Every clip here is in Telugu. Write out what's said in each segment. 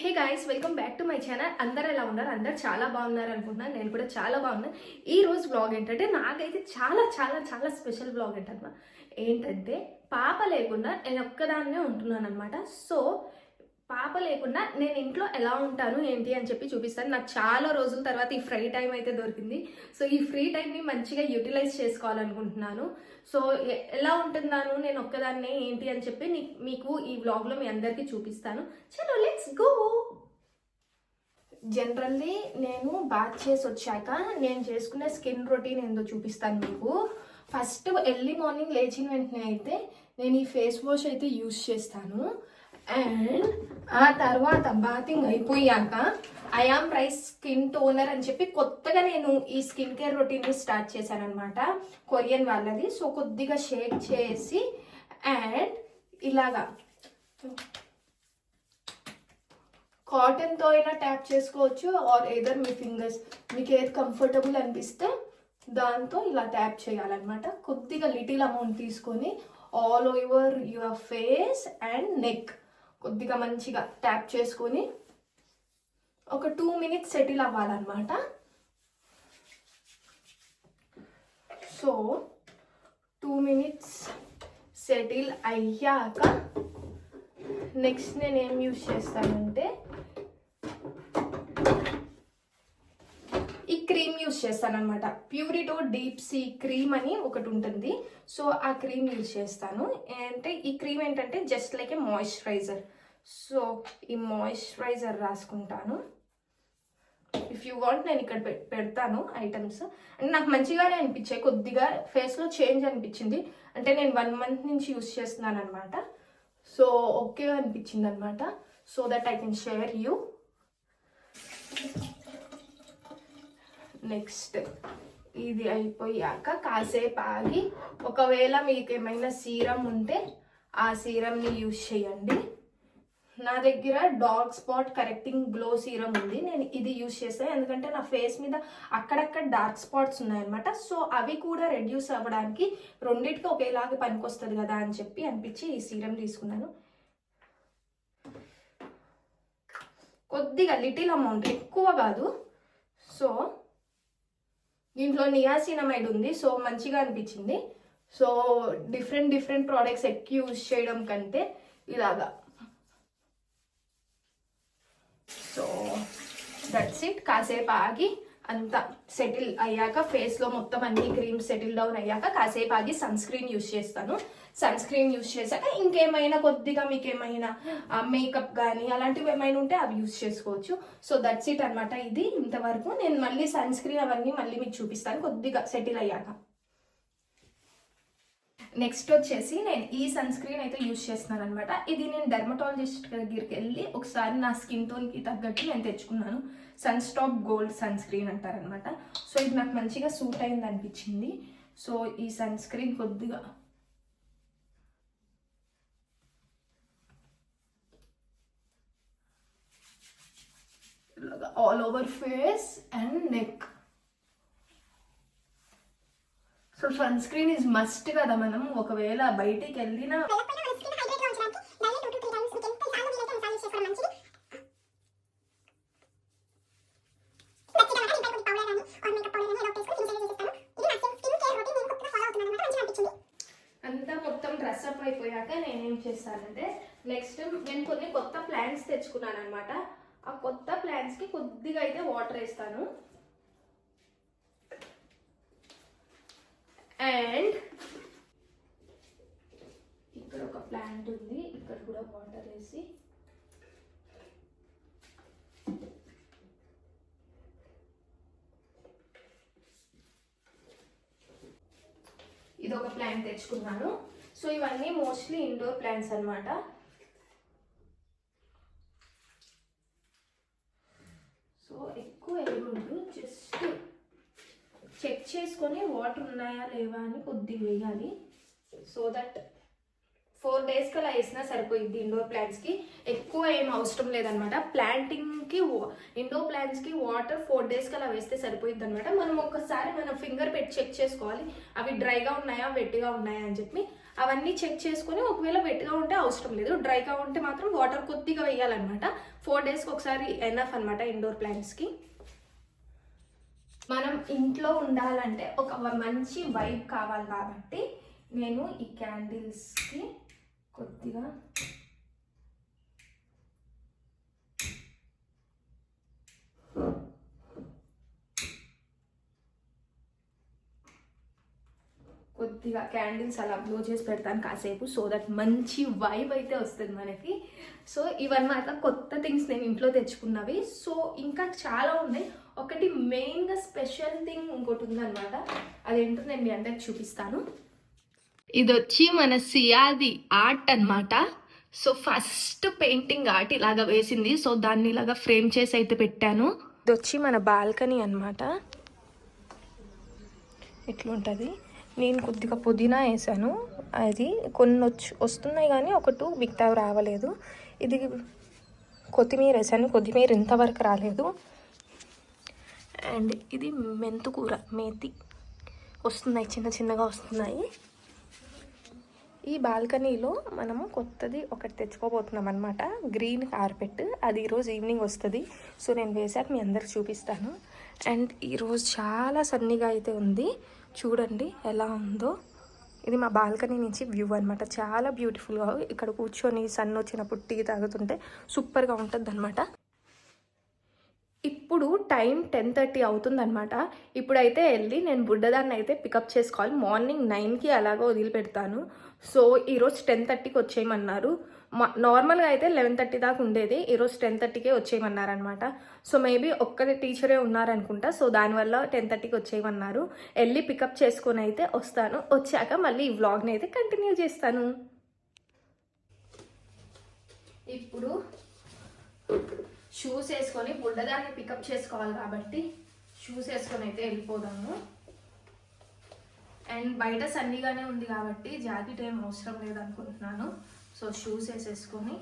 Hey guys, welcome back to my channel. అందరు ఎలా ఉన్నారు? అందరు చాలా బాగున్నారు అనుకుంటున్నాను. నేను కూడా చాలా బాగున్నాను. ఈ రోజు బ్లాగ్ ఏంటంటే నాకైతే చాలా చాలా చాలా స్పెషల్ బ్లాగ్ ఏంటంటే పాప లేకుండా నేను ఒక్కదాన్నే ఉంటున్నాను అనమాట. సో పాప లేకుండా నేను ఇంట్లో ఎలా ఉంటాను ఏంటి అని చెప్పి చూపిస్తాను. నాకు చాలా రోజుల తర్వాత ఈ ఫ్రీ టైం అయితే దొరికింది. సో ఈ ఫ్రీ టైంని మంచిగా యూటిలైజ్ చేసుకోవాలనుకుంటున్నాను. సో ఎలా ఉంటున్నాను నేను ఒక్కదాన్నే ఏంటి అని చెప్పి మీకు ఈ వ్లాగ్లో మీ అందరికీ చూపిస్తాను. చలో లెట్స్ గో. జనరల్లీ నేను బాత్ చేసి వచ్చాక నేను చేసుకునే స్కిన్ రొటీన్ ఏందో చూపిస్తాను మీకు. ఫస్ట్ ఎర్లీ మార్నింగ్ లేచిన వెంటనే అయితే నేను ఈ ఫేస్ వాష్ అయితే యూస్ చేస్తాను. అండ్ ఆ తర్వాత బాతింగ్ అయిపోయాక ఐఆమ్ రైస్ స్కిన్ టోనర్ అని చెప్పి కొత్తగా నేను ఈ స్కిన్ కేర్ రొటీన్ని స్టార్ట్ చేశాను అనమాట, కొరియన్ వాళ్ళది. సో కొద్దిగా షేక్ చేసి అండ్ ఇలాగా కాటన్తో అయినా ట్యాప్ చేసుకోవచ్చు, ఆర్ ఏదర్ మీ ఫింగర్స్ మీకు ఏది కంఫర్టబుల్ అనిపిస్తే దాంతో ఇలా ట్యాప్ చేయాలన్నమాట. కొద్దిగా లిటిల్ అమౌంట్ తీసుకొని all over your face and neck కొద్దిగా మంచిగా ట్యాప్ చేసుకొని ఒక 2 minutes సెటిల్ అవ్వాలన్నమాట. సో 2 minutes సెటిల్ అయ్యాక నెక్స్ట్ నేను ఏం యూజ్ చేస్తానంటే ఈ క్రీమ్ యూజ్ చేస్తాను అనమాట. ప్యూరిటో డీప్ సీ క్రీమ్ అని ఒకటి ఉంటుంది. సో ఆ క్రీమ్ యూజ్ చేస్తాను. అంటే ఈ క్రీమ్ ఏంటంటే just like a moisturiser. So ఈ మాయిశ్చరైజర్ రాసుకుంటాను. ఇఫ్ యూ వాంట్ నేను ఇక్కడ పెడతాను ఐటమ్స్. అంటే నాకు మంచిగానే అనిపించాయి, కొద్దిగా ఫేస్లో చేంజ్ అనిపించింది. అంటే నేను 1 month నుంచి యూజ్ చేస్తున్నాను అనమాట. సో ఓకే అనిపించింది అనమాట. So that I can share you. Next ఇది అయిపోయాక కాసేపు ఆగి ఒకవేళ మీకు ఏమైనా సీరం ఉంటే ఆ సీరంని యూజ్ చేయండి. నా దగ్గర dark spot correcting glow serum ఉంది. నేను ఇది యూజ్ చేస్తాను ఎందుకంటే నా ఫేస్ మీద అక్కడక్కడ డార్క్ స్పాట్స్ ఉన్నాయన్నమాట. సో అవి కూడా రెడ్యూస్ అవ్వడానికి రెండింటికి ఒకేలాగా పనికొస్తుంది కదా అని చెప్పి అనిపించి ఈ సీరం తీసుకున్నాను. కొద్దిగా లిటిల్ అమౌంట్, ఎక్కువ కాదు. సో దీంట్లో నియాసినమైడ్ ఉంది. సో మంచిగా అనిపించింది. సో డిఫరెంట్ ప్రోడక్ట్స్ ఎక్కువ యూజ్ చేయడం కంటే ఇలాగా. So that's it. కాసేపు ఆగి అంతా సెటిల్ అయ్యాక ఫేస్లో మొత్తం అన్ని క్రీమ్స్ సెటిల్ డౌన్ అయ్యాక కాసేపు ఆగి సన్ స్క్రీన్ యూజ్ చేస్తాను. సన్ స్క్రీన్ యూజ్ చేశాక ఇంకేమైనా కొద్దిగా మీకు ఏమైనా మేకప్ కానీ అలాంటివి ఏమైనా ఉంటే అవి యూజ్ చేసుకోవచ్చు. సో దట్స్ ఇట్ అనమాట. ఇది ఇంతవరకు. నేను మళ్ళీ సన్ స్క్రీన్ అవన్నీ మళ్ళీ మీకు చూపిస్తాను కొద్దిగా సెటిల్ అయ్యాక. నెక్స్ట్ వచ్చేసి నేను ఈ సన్ స్క్రీన్ అయితే యూజ్ చేస్తున్నాను అనమాట. ఇది నేను డెర్మటాలజిస్ట్ దగ్గరికి వెళ్ళి ఒకసారి నా స్కిన్ టోన్కి తగ్గట్టు నేను తెచ్చుకున్నాను. Sun stop gold sunscreen అంటారనమాట. సో ఇది నాకు మంచిగా సూట్ అయింది అనిపించింది. సో ఈ సన్ స్క్రీన్ కొద్దిగా all over face and neck. So sunscreen is must కదా. మనం ఒకవేళ బయటికి వెళ్ళినా అంతా మొత్తం డ్రెస్అప్ అయిపోయాక నేనేం చేస్తానంటే నెక్స్ట్ నేను కొన్ని కొత్త ప్లాంట్స్ తెచ్చుకున్నాను అనమాట. ఆ కొత్త ప్లాంట్స్కి కొద్దిగా అయితే వాటర్ వేస్తాను. అండ్ ఇక్కడ ఒక ప్లాంట్ ఉంది, ఇక్కడ కూడా వాటర్ వేసి ఇది ఒక ప్లాంట్ తెచ్చుకున్నాను. సో ఇవన్నీ మోస్ట్లీ ఇండోర్ ప్లాంట్స్ అనమాట. సో ఎక్కువ ఏముండు, జస్ట్ చెక్ చేసుకొని వాటర్ ఉన్నాయా లేవా అని కొద్దిగా వేయాలి. సో దట్ 4 days కలా వేసినా సరిపోయింది. ఇండోర్ ప్లాంట్స్కి ఎక్కువ ఏం అవసరం లేదనమాట. ప్లాంటింగ్కి ఇండోర్ ప్లాంట్స్కి వాటర్ 4 days కలా వేస్తే సరిపోయింది అనమాట. మనం ఒక్కసారి మనం ఫింగర్ పెట్టి చెక్ చేసుకోవాలి అవి డ్రైగా ఉన్నాయా వెట్టిగా ఉన్నాయా అని చెప్పి. అవన్నీ చెక్ చేసుకొని ఒకవేళ వెట్గా ఉంటే అవసరం లేదు, డ్రైగా ఉంటే మాత్రం వాటర్ కొద్దిగా వేయాలన్నమాట. 4 డేస్కి ఒకసారి ఎనఫ్ అనమాట ఇండోర్ ప్లాంట్స్కి. మనం ఇంట్లో ఉండాలంటే ఒక మంచి వైబ్ కావాలి కాబట్టి నేను ఈ క్యాండిల్స్కి కొద్దిగా క్యాండిల్స్ అలా బ్లో చేసి పెడతాను కాసేపు, సో దట్ మంచి వైబ్ అయితే వస్తుంది మనకి. సో ఇవన్నమాట కొత్త థింగ్స్ నేను ఇంట్లో తెచ్చుకున్నవి. సో ఇంకా చాలా ఉన్నాయి. ఒకటి మెయిన్గా స్పెషల్ థింగ్ ఇంకోటి ఉందన్నమాట, అదేంటో నేను మీ అందరికి చూపిస్తాను. ఇది వచ్చి మన సియాది ఆర్ట్ అన్నమాట. సో ఫస్ట్ పెయింటింగ్ ఆర్ట్ ఇలాగా వేసింది, సో దాన్ని ఇలాగా ఫ్రేమ్ చేసి అయితే పెట్టాను. ఇది వచ్చి మన బాల్కనీ అన్నమాట, ఇట్లుంటుంది. నేను కొద్దిగా పుదీనా వేసాను, అది కొన్ని వస్తున్నాయి కానీ 1-2 మిగతావి రావలేదు. ఇది కొత్తిమీర వేసాను, కొత్తిమీర ఇంతవరకు రాలేదు. అండ్ ఇది మెంతుకూర, మేతి వస్తున్నాయి, చిన్న చిన్నగా వస్తున్నాయి. ఈ బాల్కనీలో మనము కొత్తది ఒకటి తెచ్చుకోబోతున్నాం అనమాట, గ్రీన్ కార్పెట్. అది ఈరోజు ఈవినింగ్ వస్తుంది. సో నేను వేసాక మీ అందరికి చూపిస్తాను. అండ్ ఈరోజు చాలా సన్నీగా అయితే ఉంది, చూడండి ఎలా ఉందో. ఇది మా బాల్కనీ నుంచి వ్యూ అనమాట, చాలా బ్యూటిఫుల్గా. ఇక్కడ కూర్చొని సన్ వచ్చినప్పుడు టీ తాగుతుంటే సూపర్గా ఉంటుంది అనమాట. ఇప్పుడు టైం 10:30 అవుతుందన్నమాట. ఇప్పుడైతే వెళ్ళి నేను బుడ్డదాన్ని అయితే పికప్ చేసుకోవాలి. మార్నింగ్ 9కి అలాగో వదిలిపెడతాను. సో ఈరోజు 10:30కి వచ్చేయమన్నారు. నార్మల్గా అయితే 11:30 దాకా ఉండేది, ఈరోజు 10:30కే వచ్చేయమన్నారనమాట. సో మేబీ ఒక్కరి టీచరే ఉన్నారనుకుంటా, సో దానివల్ల 10:30కి వచ్చేయమన్నారు. వెళ్ళి పికప్ చేసుకొని అయితే వస్తాను. వచ్చాక మళ్ళీ ఈ వ్లాగ్ని అయితే కంటిన్యూ చేస్తాను. ఇప్పుడు షూస్ వేసుకొని బుడ్డదాన్ని పికప్ చేసుకోవాలి కాబట్టి షూస్ వేసుకొని అయితే వెళ్ళిపోదాము. అండ్ బయట సన్నీగానే ఉంది కాబట్టి జాకెట్ ఏం అవసరం లేదనుకుంటున్నాను. సో షూస్ వేసేసుకొని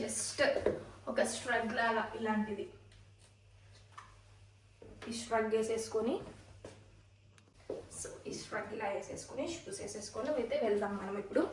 జస్ట్ ఒక స్ట్రగ్ లాగా ఇలాంటిది ఈ స్ట్రగ్ వేసేసుకొని, సో ఈ స్ట్రగ్ ఇలా వేసేసుకొని షూస్ వేసేసుకొని అయితే వెళ్దాం మనం ఇప్పుడు.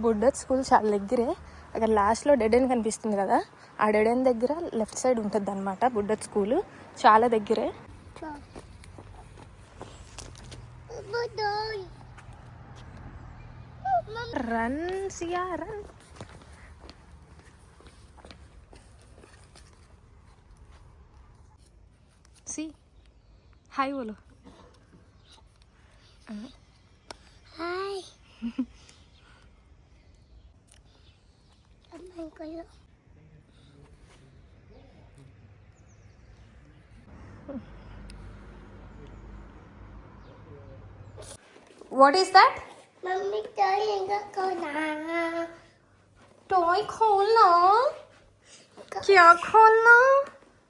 బుడ్డత్ స్కూల్ చాలా దగ్గరే, అక్కడ లాస్ట్లో డెడ్ ఎండ్ కనిపిస్తుంది కదా, ఆ డెడ్ ఎండ్ దగ్గర లెఫ్ట్ సైడ్ ఉంటుంది అనమాట బుడ్డత్ స్కూల్, చాలా దగ్గరే. రన్ సియా రన్. सी हाय बोलो. हाय. What is that? Mummy toy खोलना. टॉय खोलना? क्या खोलना?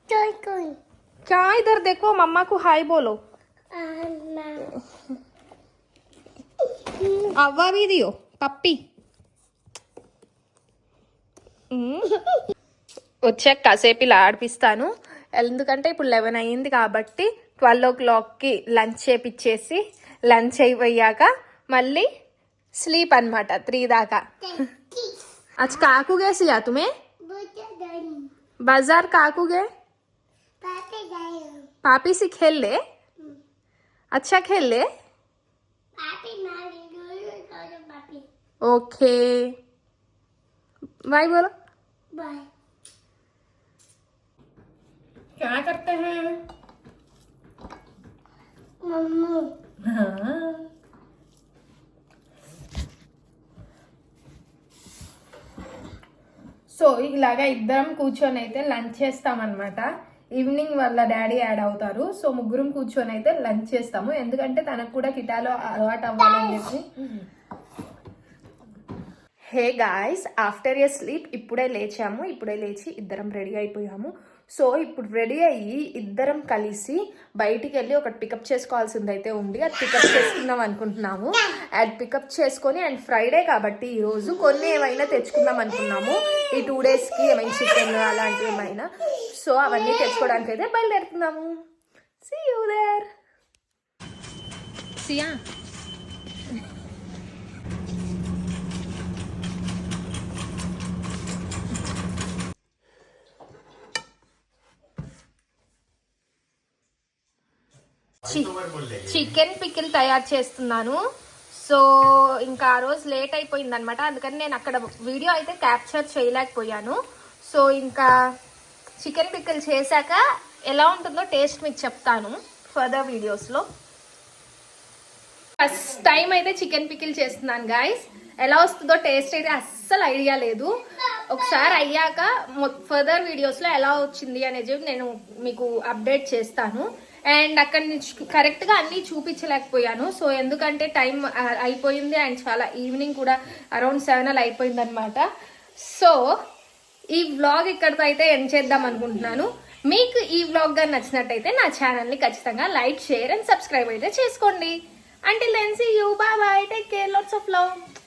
टॉय खोल. क्या? इधर देखो, मम्मा को हाय बोलो. अव्वा भी दियो पप्पी. వచ్చాక కాసేపు ఇలా ఆడిపిస్తాను, ఎందుకంటే ఇప్పుడు 11 అయ్యింది కాబట్టి 12 o'clockకి లంచ్ చేపిచ్చేసి లంచ్ అయిపోయాక మళ్ళీ స్లీప్ అనమాట 3 దాకా. आज काकू गए सिया तुम्हें बाजार? काकू गए? पापी से खेल ले. अच्छा खेल ले. ओके बाय बोलो. बाय. क्या करते हैं मम्मी? हाँ. సో ఇలాగా ఇద్దరం కూర్చొని అయితే లంచ్ చేస్తామన్నమాట. ఈవినింగ్ వాళ్ళ డాడీ యాడ్ అవుతారు, సో ముగ్గురం కూర్చొని అయితే లంచ్ చేస్తాము, ఎందుకంటే తనకు కూడా కిటాలో అలవాటు అవ్వాలని చెప్పి. Hey guys, after a sleep ఇప్పుడే లేచి ఇద్దరం రెడీ అయిపోయాము. సో ఇప్పుడు రెడీ అయ్యి ఇద్దరం కలిసి బయటికి వెళ్ళి ఒకటి పికప్ చేసుకోవాల్సింది అయితే ఉంది. అది పికప్ చేసుకుందాం అనుకుంటున్నాము. అది పికప్ చేసుకొని అండ్ ఫ్రైడే కాబట్టి ఈరోజు కొన్ని ఏమైనా తెచ్చుకుందాం అనుకున్నాము. ఈ 2 డేస్కి ఏమైనా చికెన్ అలాంటివి ఏమైనా. సో అవన్నీ తెచ్చుకోవడానికి అయితే బయలుదేరుతున్నాము. See you there. సియా చికెన్ పికిల్ తయారు చేస్తున్నాను. సో ఇంకా ఆ రోజు లేట్ అయిపోయింది అనమాట. అందుకని నేను అక్కడ వీడియో అయితే క్యాప్చర్ చేయలేకపోయాను. సో ఇంకా చికెన్ పికిల్ చేశాక ఎలా ఉంటుందో టేస్ట్ మీకు చెప్తాను ఫర్దర్ వీడియోస్లో. ఫస్ట్ టైం అయితే చికెన్ పికిల్ చేస్తున్నాను గాయస్. ఎలా వస్తుందో టేస్ట్ అయితే అస్సలు ఐడియా లేదు. ఒకసారి అయ్యాక ఫర్దర్ వీడియోస్లో ఎలా వచ్చింది అనేది నేను మీకు అప్డేట్ చేస్తాను. అండ్ అక్కడ నుంచి కరెక్ట్గా అన్నీ చూపించలేకపోయాను. సో ఎందుకంటే టైం అయిపోయింది అండ్ చాలా ఈవినింగ్ కూడా అరౌండ్ 7 అలా అయిపోయింది అనమాట. సో ఈ వ్లాగ్ ఇక్కడితో అయితే ఎండ్ చేద్దాం అనుకుంటున్నాను. మీకు ఈ వ్లాగ్ గా నచ్చినట్టయితే నా ఛానల్ని ఖచ్చితంగా లైక్, షేర్ అండ్ సబ్స్క్రైబ్ అయితే చేసుకోండి. Until then, see you. Bye bye. Take care. Lots of love.